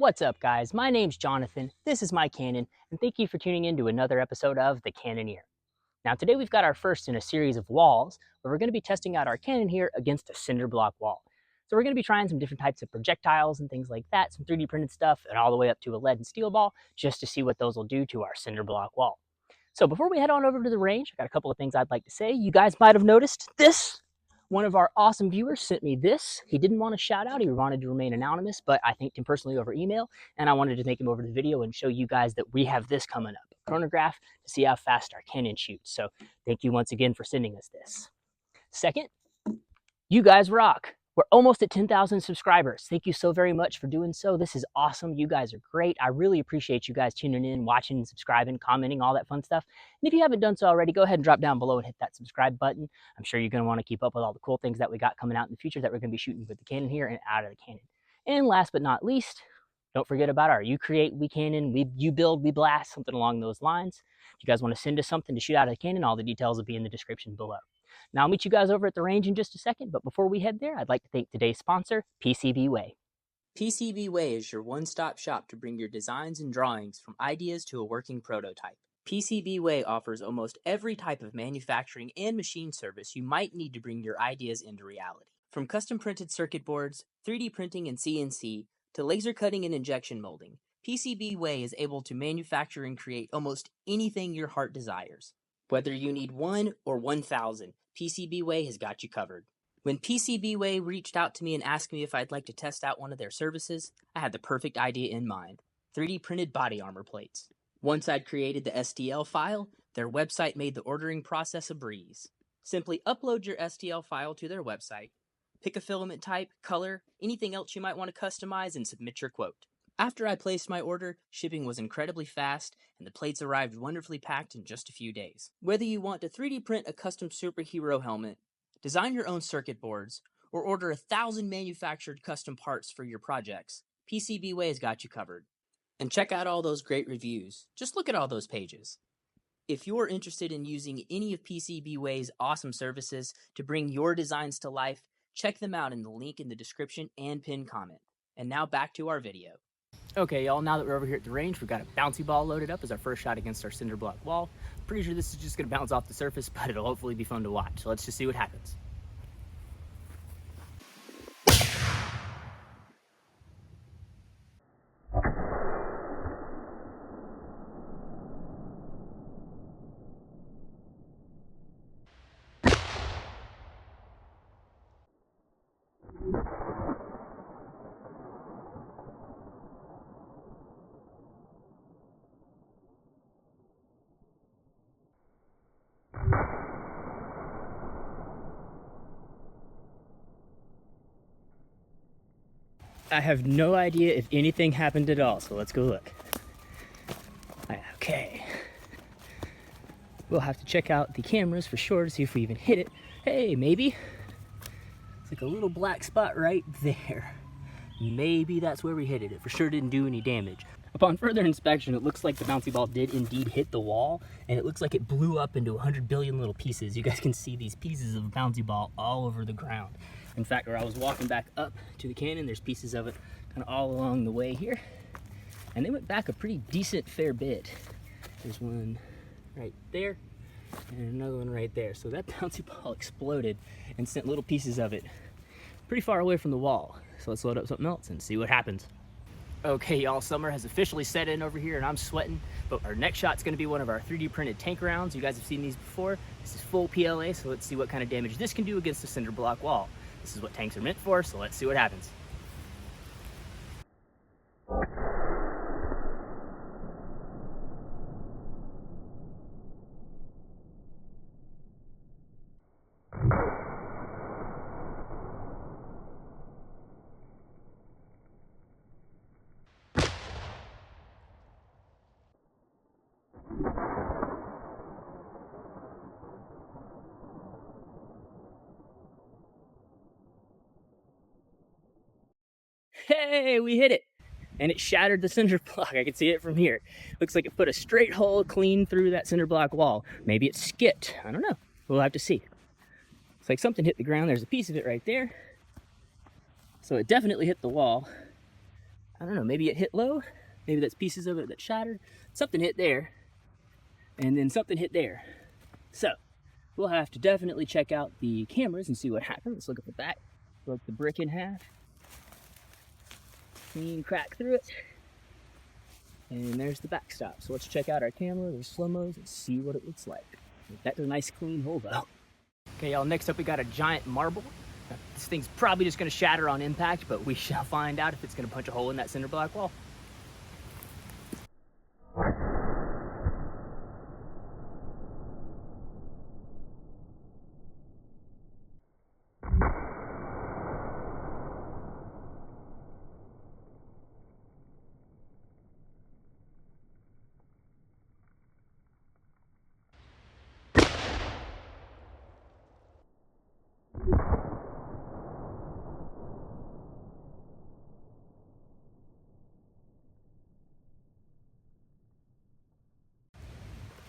What's up, guys? My name's Jonathan, this is my Cannon, and thank you for tuning in to another episode of the Cannoneer. Now today we've got our first in a series of walls, where we're going to be testing out our Cannoneer against a cinder block wall. So we're going to be trying some different types of projectiles and things like that, some 3D printed stuff, and all the way up to a lead and steel ball, just to see what those will do to our cinder block wall. So before we head on over to the range, I got a couple of things I'd like to say. You guys might have noticed this. One of our awesome viewers sent me this. He didn't want a shout out, he wanted to remain anonymous, but I thanked him personally over email, and I wanted to thank him over the video and show you guys that we have this coming up, a chronograph to see how fast our cannon shoots. So thank you once again for sending us this. Second, you guys rock. We're almost at 10,000 subscribers. Thank you so very much for doing so. This is awesome. You guys are great. I really appreciate you guys tuning in, watching, subscribing, commenting, all that fun stuff. And if you haven't done so already, go ahead and drop down below and hit that subscribe button. I'm sure you're going to want to keep up with all the cool things that we got coming out in the future that we're going to be shooting with the cannon here and out of the cannon. And last but not least, don't forget about our You Create, We Cannon, You Build, We Blast, something along those lines. If you guys want to send us something to shoot out of the cannon, all the details will be in the description below. Now, I'll meet you guys over at the range in just a second, but before we head there, I'd like to thank today's sponsor, PCB Way. PCB Way is your one-stop shop to bring your designs and drawings from ideas to a working prototype. PCB Way offers almost every type of manufacturing and machine service you might need to bring your ideas into reality. From custom printed circuit boards, 3D printing and CNC, to laser cutting and injection molding, PCB Way is able to manufacture and create almost anything your heart desires. Whether you need 1 or 1,000, PCB Way has got you covered. When PCB Way reached out to me and asked me if I'd like to test out one of their services, I had the perfect idea in mind: 3D printed body armor plates. Once I'd created the STL file, their website made the ordering process a breeze. Simply upload your STL file to their website, pick a filament type, color, anything else you might want to customize, and submit your quote. After I placed my order, shipping was incredibly fast, and the plates arrived wonderfully packed in just a few days. Whether you want to 3D print a custom superhero helmet, design your own circuit boards, or order 1,000 manufactured custom parts for your projects, PCB Way has got you covered. And check out all those great reviews. Just look at all those pages. If you're interested in using any of PCB Way's awesome services to bring your designs to life, check them out in the link in the description and pinned comment. And now back to our video. Okay, y'all, now that we're over here at the range, we've got a bouncy ball loaded up as our first shot against our cinder block wall. Pretty sure this is just going to bounce off the surface, but it'll hopefully be fun to watch. So let's just see what happens. I have no idea if anything happened at all, so let's go look. Okay. We'll have to check out the cameras for sure to see if we even hit it. Hey, maybe. It's like a little black spot right there. Maybe that's where we hit it. It for sure didn't do any damage. Upon further inspection, it looks like the bouncy ball did indeed hit the wall, and it looks like it blew up into 100 billion little pieces. You guys can see these pieces of bouncy ball all over the ground. In fact, where I was walking back up to the cannon, there's pieces of it kind of all along the way here. And they went back a pretty decent fair bit. There's one right there and another one right there. So that bouncy ball exploded and sent little pieces of it pretty far away from the wall. So let's load up something else and see what happens. Okay, y'all, summer has officially set in over here and I'm sweating, but our next shot's gonna be one of our 3D printed tank rounds. You guys have seen these before. This is full PLA, so let's see what kind of damage this can do against the cinder block wall. This is what tanks are meant for, so let's see what happens. Hey, we hit it! And it shattered the cinder block. I can see it from here. Looks like it put a straight hole clean through that cinder block wall. Maybe it skipped. I don't know. We'll have to see. It's like something hit the ground. There's a piece of it right there. So it definitely hit the wall. I don't know, maybe it hit low. Maybe that's pieces of it that shattered. Something hit there, and then something hit there. So we'll have to definitely check out the cameras and see what happened. Let's look at the back. Broke the brick in half. Clean crack through it. And there's the backstop. So let's check out our camera, there's slow-mos, and see what it looks like. That's a nice clean hole though. Okay, y'all, next up we got a giant marble. This thing's probably just gonna shatter on impact, but we shall find out if it's gonna punch a hole in that cinder block wall.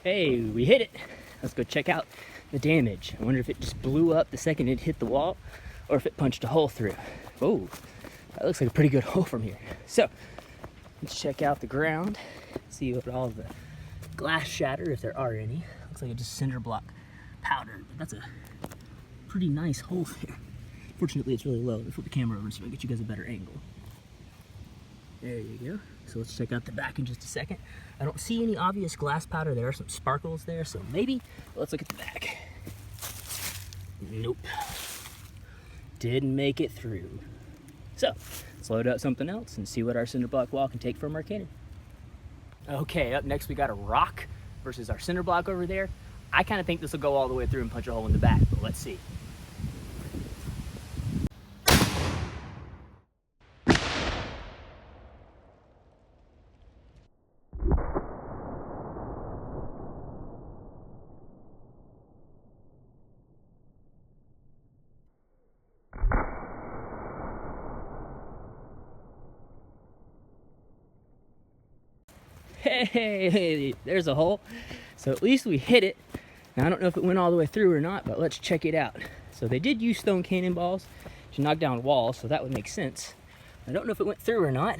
Hey, we hit it. Let's go check out the damage. I wonder if it just blew up the second it hit the wall or if it punched a hole through. Oh, that looks like a pretty good hole from here. So let's check out the ground, see what all the glass shatter, if there are any. Looks like it just cinder block powder, but that's a pretty nice hole there. Fortunately, it's really low. Let's flip the camera over so I can get you guys a better angle. There you go. So let's check out the back in just a second. I don't see any obvious glass powder. There are some sparkles there, so maybe. But let's look at the back. Nope. Didn't make it through. So let's load up something else and see what our cinder block wall can take from our cannon. Okay, up next we got a rock versus our cinder block over there. I kind of think this will go all the way through and punch a hole in the back, but let's see. Hey, there's a hole. So at least we hit it. Now I don't know if it went all the way through or not, but let's check it out. So they did use stone cannonballs to knock down walls, so that would make sense. I don't know if it went through or not.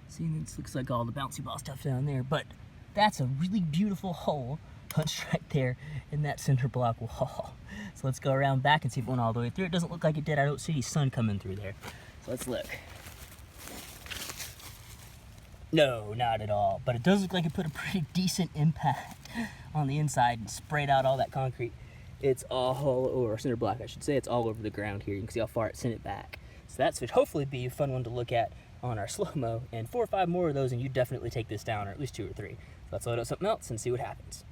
See, this looks like all the bouncy ball stuff down there, but that's a really beautiful hole punched right there in that cinder block wall. So let's go around back and see if it went all the way through. It doesn't look like it did. I don't see any sun coming through there. So let's look. No, not at all. But it does look like it put a pretty decent impact on the inside and sprayed out all that concrete. It's all over, cinder block I should say, it's all over the ground here. You can see how far it sent it back. So that should hopefully be a fun one to look at on our slow-mo. And 4 or 5 more of those and you definitely take this down, or at least 2 or 3. So let's load up something else and see what happens.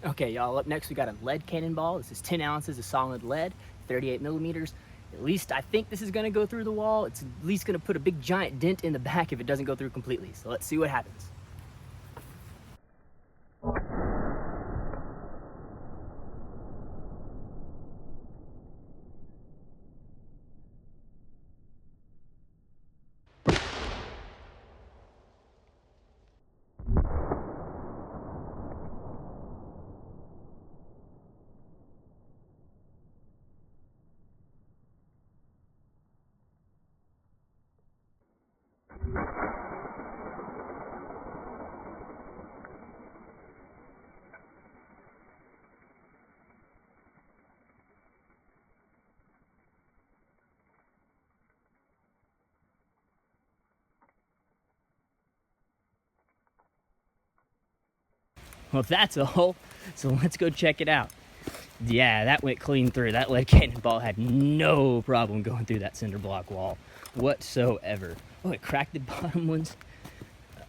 Okay, y'all, up next we got a lead cannonball. This is 10 ounces of solid lead, 38 millimeters. At least I think this is gonna go through the wall. It's at least gonna put a big giant dent in the back if it doesn't go through completely. So let's see what happens. Well, that's a hole, so let's go check it out. Yeah, that went clean through. That lead cannonball had no problem going through that cinder block wall whatsoever. Oh, it cracked the bottom ones.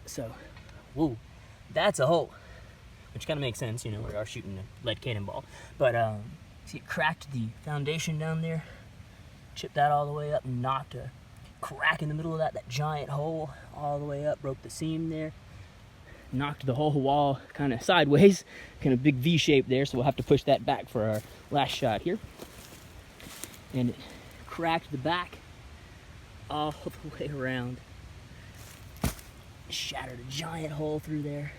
So, whoa, that's a hole. Which kind of makes sense, you know, we are shooting a lead cannonball. But, see, it cracked the foundation down there, chipped that all the way up, and knocked a crack in the middle of that giant hole all the way up, broke the seam there. Knocked the whole wall kind of sideways, kind of big V shape there, so we'll have to push that back for our last shot here. And it cracked the back all the way around. Shattered a giant hole through there.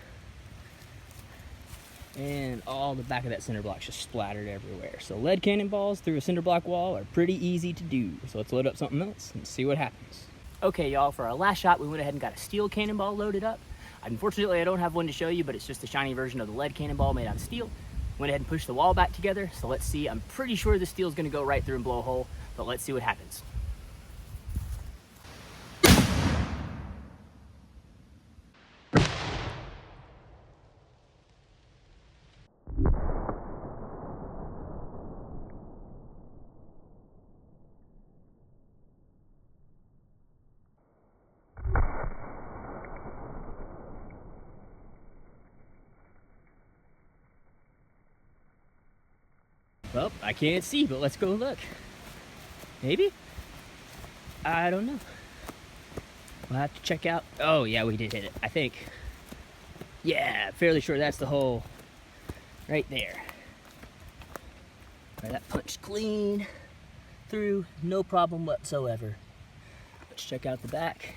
And all the back of that cinder block just splattered everywhere. So lead cannonballs through a cinder block wall are pretty easy to do. So let's load up something else and see what happens. Okay, y'all, for our last shot, we went ahead and got a steel cannonball loaded up. Unfortunately, I don't have one to show you, but it's just a shiny version of the lead cannonball made out of steel. Went ahead and pushed the wall back together, so let's see. I'm pretty sure the steel's gonna go right through and blow a hole, but let's see what happens. Well, I can't see, but let's go look. Maybe? I don't know. We'll have to check out. Oh, yeah, we did hit it, I think. Yeah, fairly sure that's the hole right there. Right, that punched clean through, no problem whatsoever. Let's check out the back.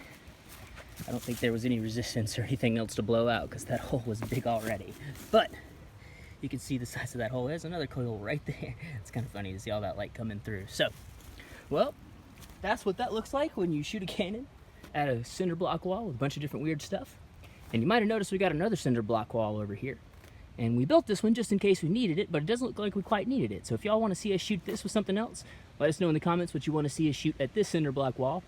I don't think there was any resistance or anything else to blow out because that hole was big already. But you can see the size of that hole. There's another hole right there. It's kind of funny to see all that light coming through. So, well, that's what that looks like when you shoot a cannon at a cinder block wall with a bunch of different weird stuff. And you might have noticed we got another cinder block wall over here. And we built this one just in case we needed it, but it doesn't look like we quite needed it. So if y'all want to see us shoot this with something else, let us know in the comments what you want to see us shoot at this cinder block wall.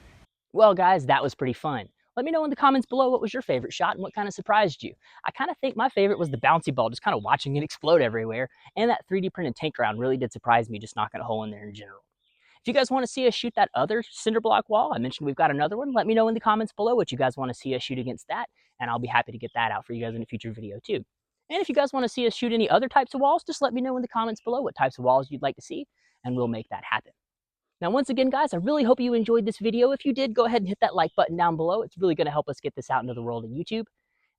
Well, guys, that was pretty fun. Let me know in the comments below what was your favorite shot and what kind of surprised you. I kind of think my favorite was the bouncy ball, just kind of watching it explode everywhere. And that 3D printed tank round really did surprise me, just knocking a hole in there in general. If you guys want to see us shoot that other cinder block wall, I mentioned we've got another one. Let me know in the comments below what you guys want to see us shoot against that, and I'll be happy to get that out for you guys in a future video too. And if you guys want to see us shoot any other types of walls, just let me know in the comments below what types of walls you'd like to see, and we'll make that happen. Now, once again, guys, I really hope you enjoyed this video. If you did, go ahead and hit that like button down below. It's really going to help us get this out into the world of YouTube.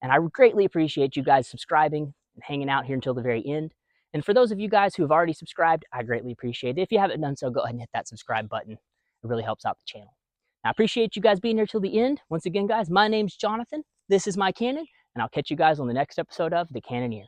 And I greatly appreciate you guys subscribing and hanging out here until the very end. And for those of you guys who have already subscribed, I greatly appreciate it. If you haven't done so, go ahead and hit that subscribe button. It really helps out the channel. Now, I appreciate you guys being here till the end. Once again, guys, my name's Jonathan. This is my Cannon, and I'll catch you guys on the next episode of The Cannoneer.